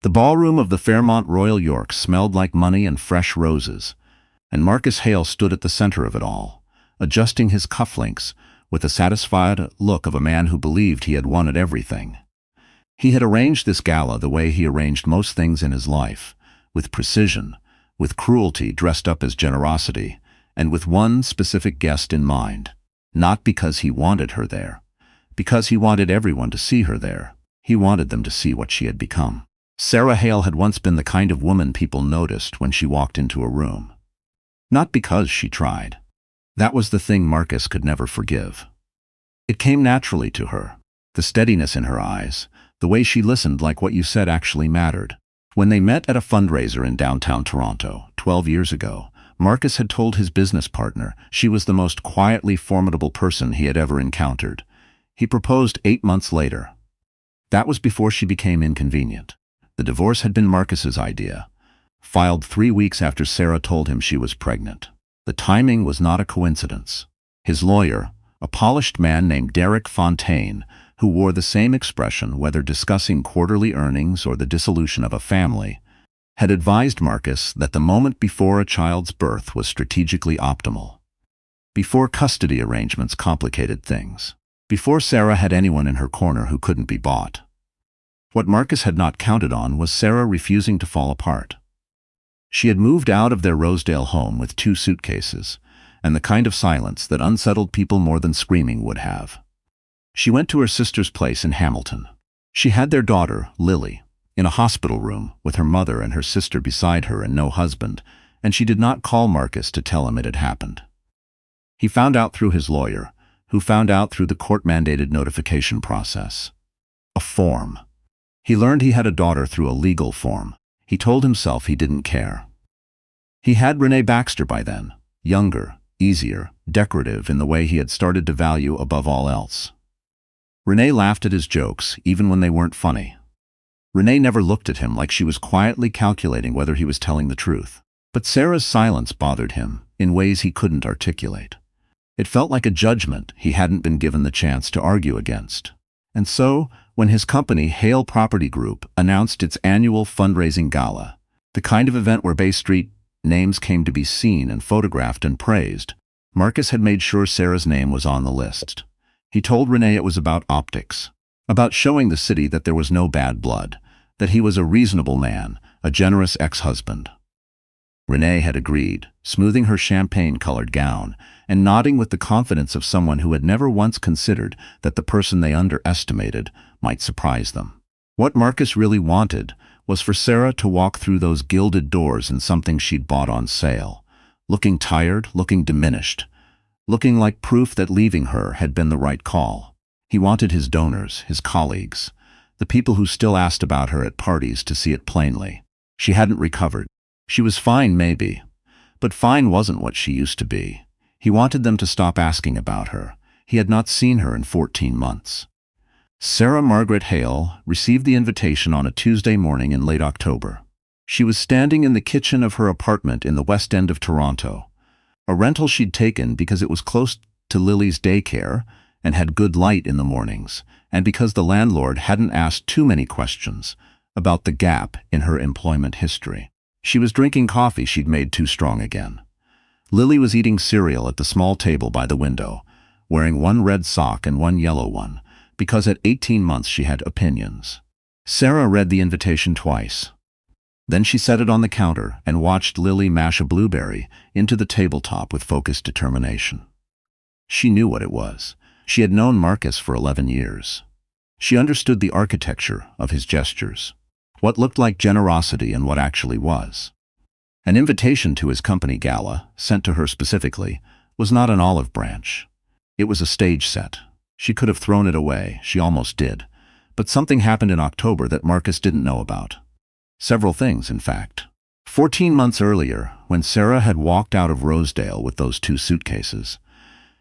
The ballroom of the Fairmont Royal York smelled like money and fresh roses, and Marcus Hale stood at the center of it all, adjusting his cufflinks with the satisfied look of a man who believed he had won at everything. He had arranged this gala the way he arranged most things in his life, with precision, with cruelty dressed up as generosity, and with one specific guest in mind. Not because he wanted her there, because he wanted everyone to see her there. He wanted them to see what she had become. Sarah Hale had once been the kind of woman people noticed when she walked into a room. Not because she tried. That was the thing Marcus could never forgive. It came naturally to her, the steadiness in her eyes, the way she listened like what you said actually mattered. When they met at a fundraiser in downtown Toronto 12 years ago, Marcus had told his business partner she was the most quietly formidable person he had ever encountered. He proposed 8 months later. That was before she became inconvenient. The divorce had been Marcus's idea, filed 3 weeks after Sarah told him she was pregnant. The timing was not a coincidence. His lawyer, a polished man named Derek Fontaine, who wore the same expression whether discussing quarterly earnings or the dissolution of a family, had advised Marcus that the moment before a child's birth was strategically optimal. Before custody arrangements complicated things. Before Sarah had anyone in her corner who couldn't be bought. What Marcus had not counted on was Sarah refusing to fall apart. She had moved out of their Rosedale home with 2 suitcases, and the kind of silence that unsettled people more than screaming would have. She went to her sister's place in Hamilton. She had their daughter, Lily, in a hospital room with her mother and her sister beside her and no husband, and she did not call Marcus to tell him it had happened. He found out through his lawyer, who found out through the court-mandated notification process. A form. He learned he had a daughter through a legal form. He told himself he didn't care. He had Renee Baxter by then, younger, easier, decorative in the way he had started to value above all else. Renee laughed at his jokes, even when they weren't funny. Renee never looked at him like she was quietly calculating whether he was telling the truth. But Sarah's silence bothered him in ways he couldn't articulate. It felt like a judgment he hadn't been given the chance to argue against. And so, when his company, Hale Property Group, announced its annual fundraising gala, the kind of event where Bay Street names came to be seen and photographed and praised, Marcus had made sure Sarah's name was on the list. He told Renee it was about optics, about showing the city that there was no bad blood, that he was a reasonable man, a generous ex-husband. Renee had agreed, smoothing her champagne-colored gown and nodding with the confidence of someone who had never once considered that the person they underestimated might surprise them. What Marcus really wanted was for Sarah to walk through those gilded doors in something she'd bought on sale, looking tired, looking diminished, looking like proof that leaving her had been the right call. He wanted his donors, his colleagues, the people who still asked about her at parties to see it plainly. She hadn't recovered. She was fine, maybe, but fine wasn't what she used to be. He wanted them to stop asking about her. He had not seen her in 14 months. Sarah Margaret Hale received the invitation on a Tuesday morning in late October. She was standing in the kitchen of her apartment in the West End of Toronto, a rental she'd taken because it was close to Lily's daycare and had good light in the mornings, and because the landlord hadn't asked too many questions about the gap in her employment history. She was drinking coffee she'd made too strong again. Lily was eating cereal at the small table by the window, wearing one red sock and one yellow one, because at 18 months she had opinions. Sarah read the invitation twice. Then she set it on the counter and watched Lily mash a blueberry into the tabletop with focused determination. She knew what it was. She had known Marcus for 11 years. She understood the architecture of his gestures, what looked like generosity and what actually was. An invitation to his company gala, sent to her specifically, was not an olive branch. It was a stage set. She could have thrown it away, she almost did, but something happened in October that Marcus didn't know about. Several things, in fact. 14 months earlier, when Sarah had walked out of Rosedale with those 2 suitcases,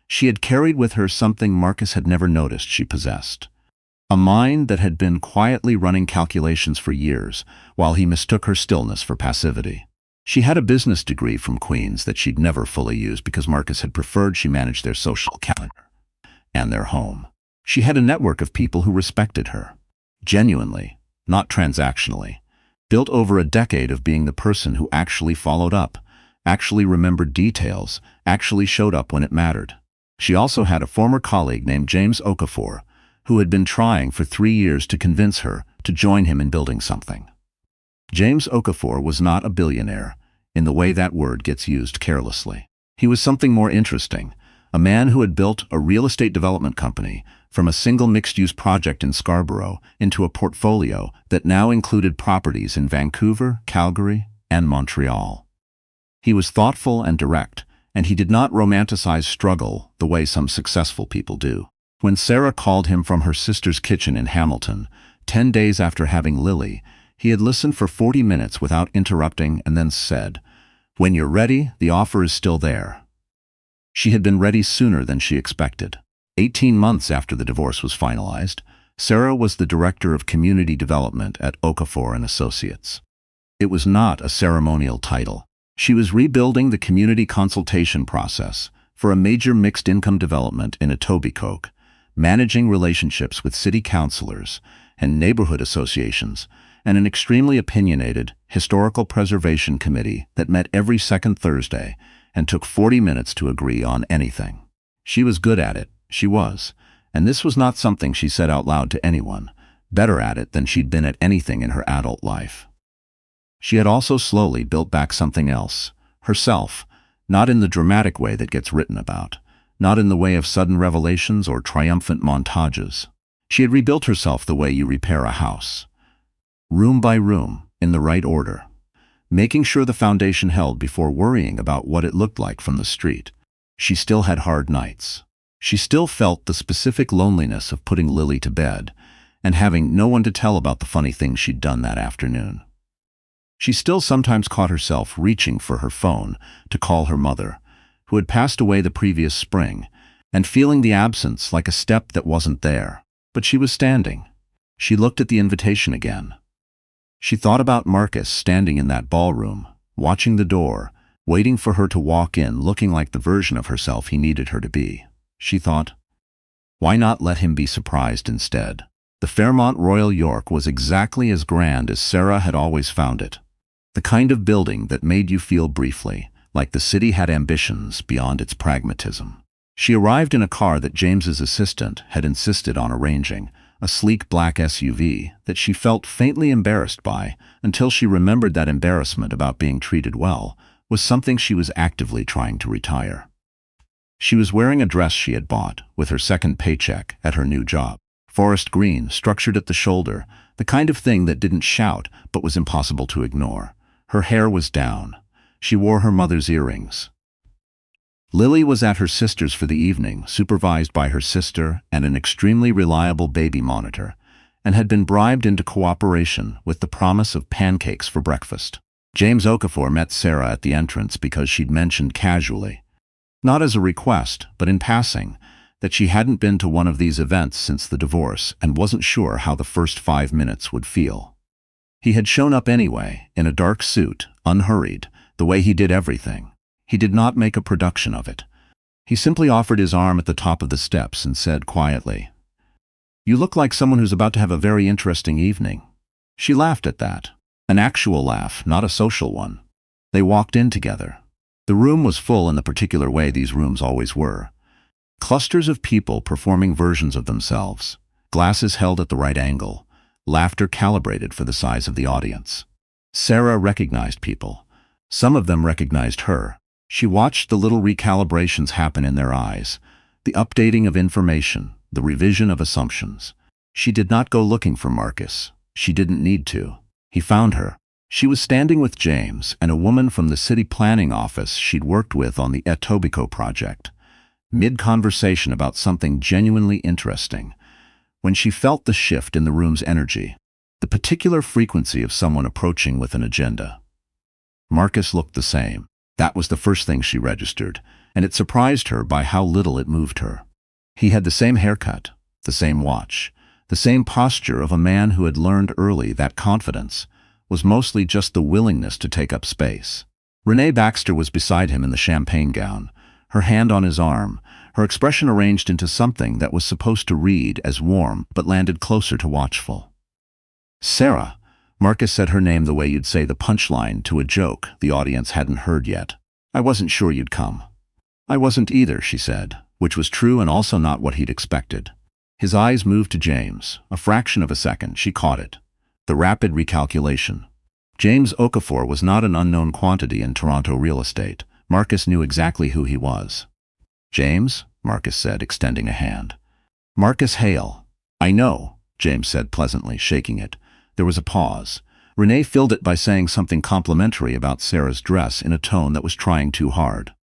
she had carried with her something Marcus had never noticed she possessed. A mind that had been quietly running calculations for years, while he mistook her stillness for passivity. She had a business degree from Queen's that she'd never fully used because Marcus had preferred she manage their social calendar and their home. She had a network of people who respected her, genuinely, not transactionally, built over a decade of being the person who actually followed up, actually remembered details, actually showed up when it mattered. She also had a former colleague named James Okafor, who had been trying for 3 years to convince her to join him in building something. James Okafor was not a billionaire, in the way that word gets used carelessly. He was something more interesting, a man who had built a real estate development company from a single mixed-use project in Scarborough into a portfolio that now included properties in Vancouver, Calgary, and Montreal. He was thoughtful and direct, and he did not romanticize struggle the way some successful people do. When Sarah called him from her sister's kitchen in Hamilton, 10 days after having Lily, he had listened for 40 minutes without interrupting and then said, "When you're ready, the offer is still there." She had been ready sooner than she expected. 18 months after the divorce was finalized, Sarah was the director of community development at Okafor and Associates. It was not a ceremonial title. She was rebuilding the community consultation process for a major mixed-income development in Etobicoke, managing relationships with city councilors and neighborhood associations, and an extremely opinionated historical preservation committee that met every second Thursday and took 40 minutes to agree on anything. She was good at it, she was, and this was not something she said out loud to anyone, better at it than she'd been at anything in her adult life. She had also slowly built back something else, herself, not in the dramatic way that gets written about, not in the way of sudden revelations or triumphant montages. She had rebuilt herself the way you repair a house, room by room, in the right order, making sure the foundation held before worrying about what it looked like from the street. She still had hard nights. She still felt the specific loneliness of putting Lily to bed and having no one to tell about the funny things she'd done that afternoon. She still sometimes caught herself reaching for her phone to call her mother, who had passed away the previous spring, and feeling the absence like a step that wasn't there. But she was standing. She looked at the invitation again. She thought about Marcus standing in that ballroom, watching the door, waiting for her to walk in looking like the version of herself he needed her to be. She thought, why not let him be surprised instead? The Fairmont Royal York was exactly as grand as Sarah had always found it. The kind of building that made you feel briefly like the city had ambitions beyond its pragmatism. She arrived in a car that James's assistant had insisted on arranging, a sleek black SUV that she felt faintly embarrassed by until she remembered that embarrassment about being treated well was something she was actively trying to retire. She was wearing a dress she had bought with her second paycheck at her new job. Forest green, structured at the shoulder, the kind of thing that didn't shout but was impossible to ignore. Her hair was down. She wore her mother's earrings. Lily was at her sister's for the evening, supervised by her sister and an extremely reliable baby monitor, and had been bribed into cooperation with the promise of pancakes for breakfast. James Okafor met Sarah at the entrance because she'd mentioned casually, not as a request, but in passing, that she hadn't been to one of these events since the divorce and wasn't sure how the first 5 minutes would feel. He had shown up anyway, in a dark suit, unhurried, the way he did everything. He did not make a production of it. He simply offered his arm at the top of the steps and said quietly, "You look like someone who's about to have a very interesting evening." She laughed at that. An actual laugh, not a social one. They walked in together. The room was full in the particular way these rooms always were. Clusters of people performing versions of themselves, glasses held at the right angle, laughter calibrated for the size of the audience. Sarah recognized people. Some of them recognized her. She watched the little recalibrations happen in their eyes, the updating of information, the revision of assumptions. She did not go looking for Marcus. She didn't need to. He found her. She was standing with James and a woman from the city planning office she'd worked with on the Etobicoke project, mid-conversation about something genuinely interesting, when she felt the shift in the room's energy, the particular frequency of someone approaching with an agenda. Marcus looked the same. That was the first thing she registered, and it surprised her by how little it moved her. He had the same haircut, the same watch, the same posture of a man who had learned early that confidence was mostly just the willingness to take up space. Renee Baxter was beside him in the champagne gown, her hand on his arm, her expression arranged into something that was supposed to read as warm but landed closer to watchful. "Sarah," Marcus said her name the way you'd say the punchline to a joke the audience hadn't heard yet. I wasn't sure you'd come. I wasn't either, she said, which was true and also not what he'd expected. His eyes moved to James. A fraction of a second, she caught it. The rapid recalculation. James Okafor was not an unknown quantity in Toronto real estate. Marcus knew exactly who he was. James, Marcus said, extending a hand. Marcus Hale. I know, James said pleasantly, shaking it. There was a pause. Renee filled it by saying something complimentary about Sarah's dress in a tone that was trying too hard.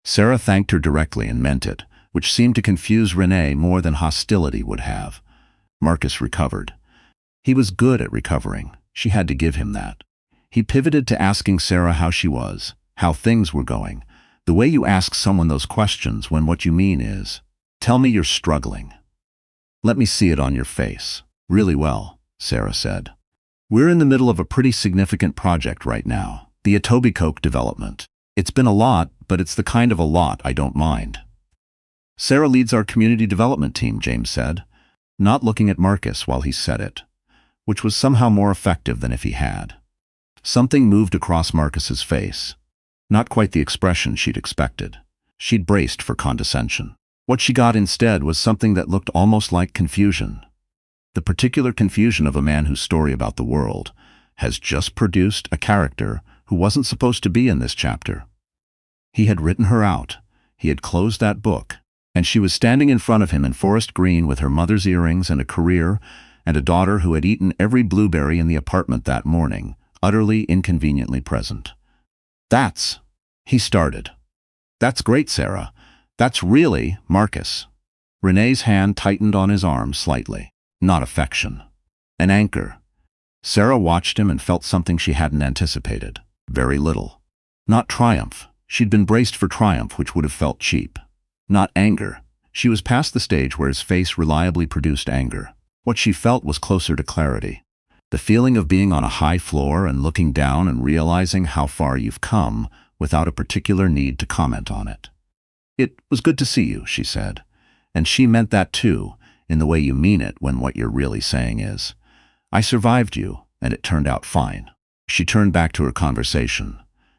Sarah thanked her directly and meant it, which seemed to confuse Renee more than hostility would have. Marcus recovered. He was good at recovering. She had to give him that. He pivoted to asking Sarah how she was, how things were going. The way you ask someone those questions when what you mean is, tell me you're struggling. Let me see it on your face. Really well, Sarah said. We're in the middle of a pretty significant project right now, the Etobicoke development. It's been a lot, but it's the kind of a lot I don't mind. Sarah leads our community development team, James said, not looking at Marcus while he said it, which was somehow more effective than if he had. Something moved across Marcus's face. Not quite the expression she'd expected. She'd braced for condescension. What she got instead was something that looked almost like confusion. The particular confusion of a man whose story about the world has just produced a character who wasn't supposed to be in this chapter. He had written her out. He had closed that book, and she was standing in front of him in forest green with her mother's earrings and a career and a daughter who had eaten every blueberry in the apartment that morning, utterly inconveniently present. He started. That's great, Sarah. That's really, Marcus. Renee's hand tightened on his arm slightly. Not affection. An anchor. Sarah watched him and felt something she hadn't anticipated. Very little. Not triumph. She'd been braced for triumph, which would have felt cheap. Not anger. She was past the stage where his face reliably produced anger. What she felt was closer to clarity. The feeling of being on a high floor and looking down and realizing how far you've come without a particular need to comment on it. It was good to see you, she said. And she meant that too, in the way you mean it when what you're really saying is, I survived you, and it turned out fine. She turned back to her conversation.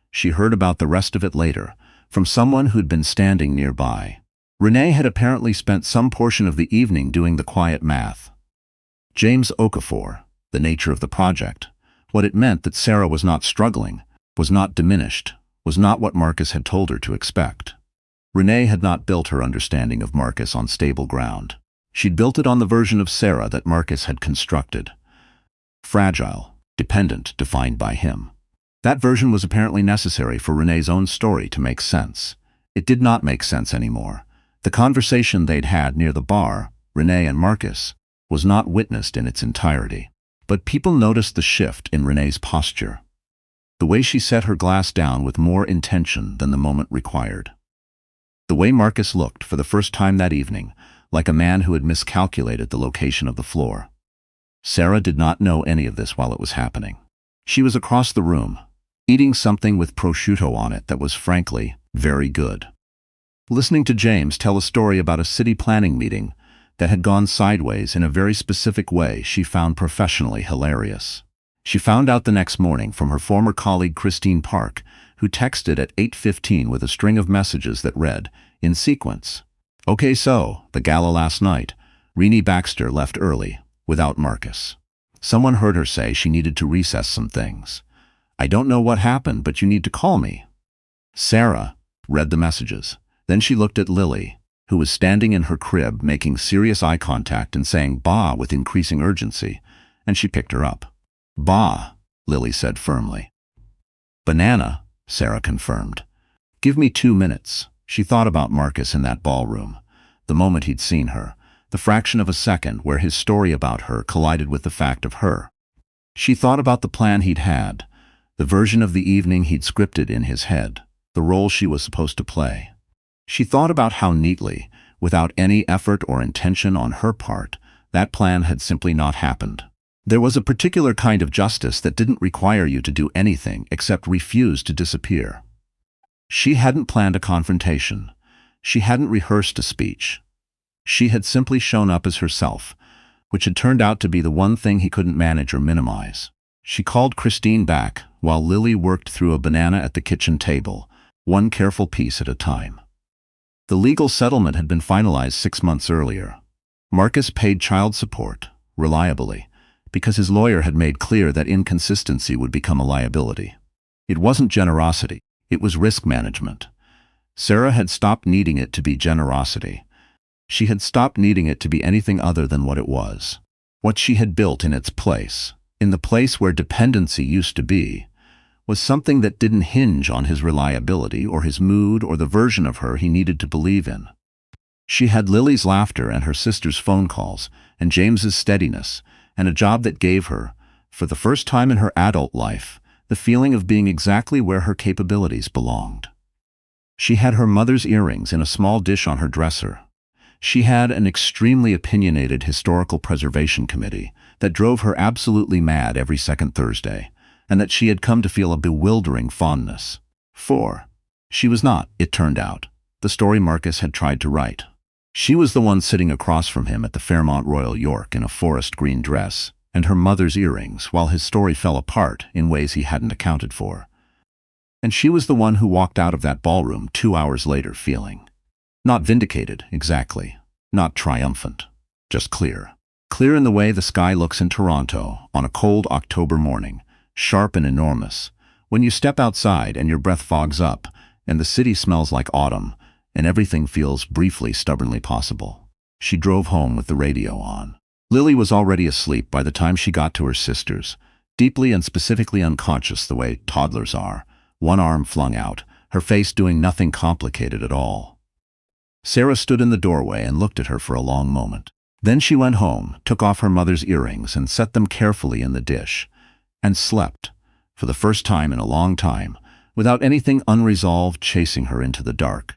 She heard about the rest of it later, from someone who'd been standing nearby. Renee had apparently spent some portion of the evening doing the quiet math. James Okafor, the nature of the project, what it meant that Sarah was not struggling, was not diminished, was not what Marcus had told her to expect. Renee had not built her understanding of Marcus on stable ground. She'd built it on the version of Sarah that Marcus had constructed. Fragile, dependent, defined by him. That version was apparently necessary for Renee's own story to make sense. It did not make sense anymore. The conversation they'd had near the bar, Renee and Marcus, was not witnessed in its entirety. But people noticed the shift in Renee's posture. The way she set her glass down with more intention than the moment required. The way Marcus looked for the first time that evening, like a man who had miscalculated the location of the floor. Sarah did not know any of this while it was happening. She was across the room, eating something with prosciutto on it that was frankly very good. Listening to James tell a story about a city planning meeting that had gone sideways in a very specific way she found professionally hilarious. She found out the next morning from her former colleague Christine Park, who texted at 8:15 with a string of messages that read, in sequence, Okay, so, the gala last night, Renee Baxter left early, without Marcus. Someone heard her say she needed to recess some things. I don't know what happened, but you need to call me. Sarah read the messages. Then she looked at Lily, who was standing in her crib making serious eye contact and saying "Bah" with increasing urgency, and she picked her up. Bah, Lily said firmly. Banana, Sarah confirmed. Give me 2 minutes. She thought about Marcus in that ballroom, the moment he'd seen her, the fraction of a second where his story about her collided with the fact of her. She thought about the plan he'd had, the version of the evening he'd scripted in his head, the role she was supposed to play. She thought about how neatly, without any effort or intention on her part, that plan had simply not happened. There was a particular kind of justice that didn't require you to do anything except refuse to disappear. She hadn't planned a confrontation. She hadn't rehearsed a speech. She had simply shown up as herself, which had turned out to be the one thing he couldn't manage or minimize. She called Christine back while Lily worked through a banana at the kitchen table, one careful piece at a time. The legal settlement had been finalized 6 months earlier. Marcus paid child support, reliably, because his lawyer had made clear that inconsistency would become a liability. It wasn't generosity, it was risk management. Sarah had stopped needing it to be generosity. She had stopped needing it to be anything other than what it was. What she had built in its place, in the place where dependency used to be, was something that didn't hinge on his reliability or his mood or the version of her he needed to believe in. She had Lily's laughter and her sister's phone calls and James's steadiness and a job that gave her, for the first time in her adult life, the feeling of being exactly where her capabilities belonged. She had her mother's earrings in a small dish on her dresser. She had an extremely opinionated historical preservation committee that drove her absolutely mad every second Thursday, and that she had come to feel a bewildering fondness for. She was not, it turned out, the story Marcus had tried to write. She was the one sitting across from him at the Fairmont Royal York in a forest green dress and her mother's earrings while his story fell apart in ways he hadn't accounted for. And she was the one who walked out of that ballroom 2 hours later feeling not vindicated, exactly, not triumphant, just clear. Clear in the way the sky looks in Toronto on a cold October morning, sharp and enormous, when you step outside and your breath fogs up and the city smells like autumn and everything feels briefly stubbornly possible. She drove home with the radio on. Lily was already asleep by the time she got to her sister's, deeply and specifically unconscious the way toddlers are, one arm flung out, her face doing nothing complicated at all. Sarah stood in the doorway and looked at her for a long moment. Then she went home, took off her mother's earrings and set them carefully in the dish, and slept, for the first time in a long time, without anything unresolved chasing her into the dark.